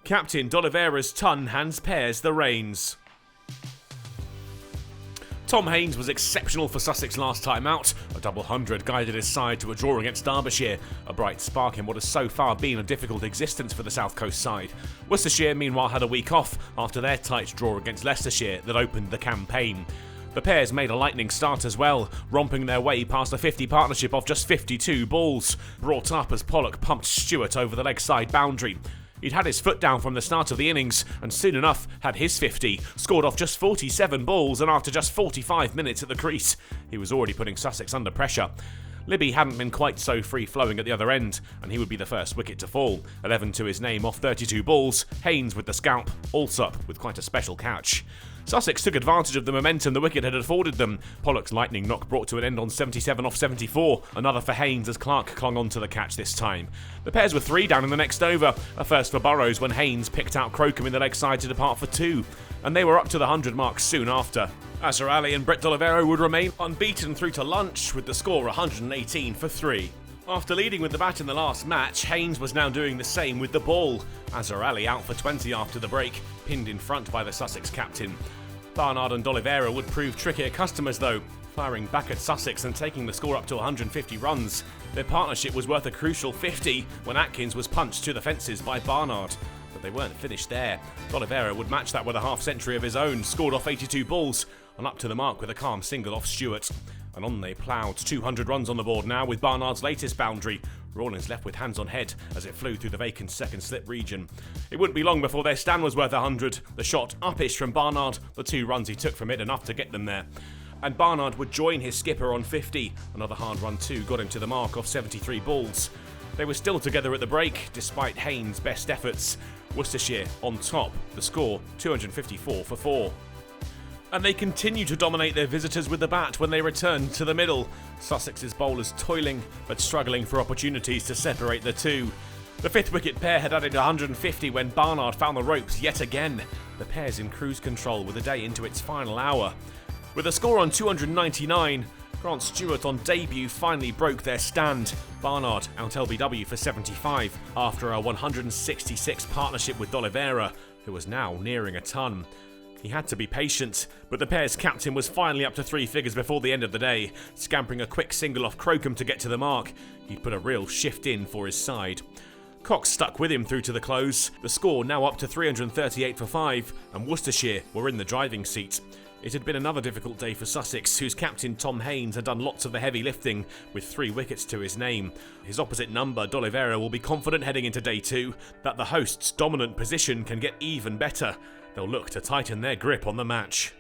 Captain D'Oliveira's ton hands pairs the reins. Tom Haynes was exceptional for Sussex last time out. A double hundred guided his side to a draw against Derbyshire, a bright spark in what has so far been a difficult existence for the South Coast side. Worcestershire meanwhile had a week off after their tight draw against Leicestershire that opened the campaign. The pairs made a lightning start as well, romping their way past a 50 partnership of just 52 balls, brought up as Pollock pumped Stewart over the leg side boundary. He'd had his foot down from the start of the innings and soon enough had his 50, scored off just 47 balls and after just 45 minutes at the crease. He was already putting Sussex under pressure. Libby hadn't been quite so free-flowing at the other end, and he would be the first wicket to fall. 11 to his name off 32 balls, Haynes with the scalp, Alsop with quite a special catch. Sussex took advantage of the momentum the wicket had afforded them. Pollock's lightning knock brought to an end on 77 off 74, another for Haynes as Clark clung on to the catch this time. The pairs were 3 down in the next over, a first for Burrows when Haynes picked out Crocombe in the leg side to depart for 2, and they were up to the 100 mark soon after. Azhar Ali and Brett D'Oliveira would remain unbeaten through to lunch with the score 118 for 3. After leading with the bat in the last match, Haynes was now doing the same with the ball. Azhar Ali out for 20 after the break, pinned in front by the Sussex captain. Barnard and D'Oliveira would prove trickier customers though, firing back at Sussex and taking the score up to 150 runs. Their partnership was worth a crucial 50 when Atkins was punched to the fences by Barnard. But they weren't finished there. D'Oliveira would match that with a half-century of his own, scored off 82 balls, and up to the mark with a calm single off Stewart. And on they ploughed, 200 runs on the board now with Barnard's latest boundary. Rawlins left with hands on head as it flew through the vacant second slip region. It wouldn't be long before their stand was worth 100. The shot uppish from Barnard, the 2 runs he took from it enough to get them there. And Barnard would join his skipper on 50. Another hard run too got him to the mark off 73 balls. They were still together at the break, despite Haynes' best efforts. Worcestershire on top, the score 254 for 4. And they continue to dominate their visitors with the bat when they return to the middle. Sussex's bowlers toiling, but struggling for opportunities to separate the two. The 5th wicket pair had added 150 when Barnard found the ropes yet again. The pair's in cruise control with the day into its final hour. With a score on 299, Grant Stewart on debut finally broke their stand. Barnard out LBW for 75 after a 166 partnership with D'Oliveira, who was now nearing a ton. He had to be patient, but the pair's captain was finally up to 3 figures before the end of the day, scampering a quick single off Crocombe to get to the mark. He'd put a real shift in for his side. Cox stuck with him through to the close, the score now up to 338 for 5, and Worcestershire were in the driving seat. It had been another difficult day for Sussex, whose captain Tom Haynes had done lots of the heavy lifting, with 3 wickets to his name. His opposite number, D'Oliveira, will be confident heading into day 2 that the hosts' dominant position can get even better. They'll look to tighten their grip on the match.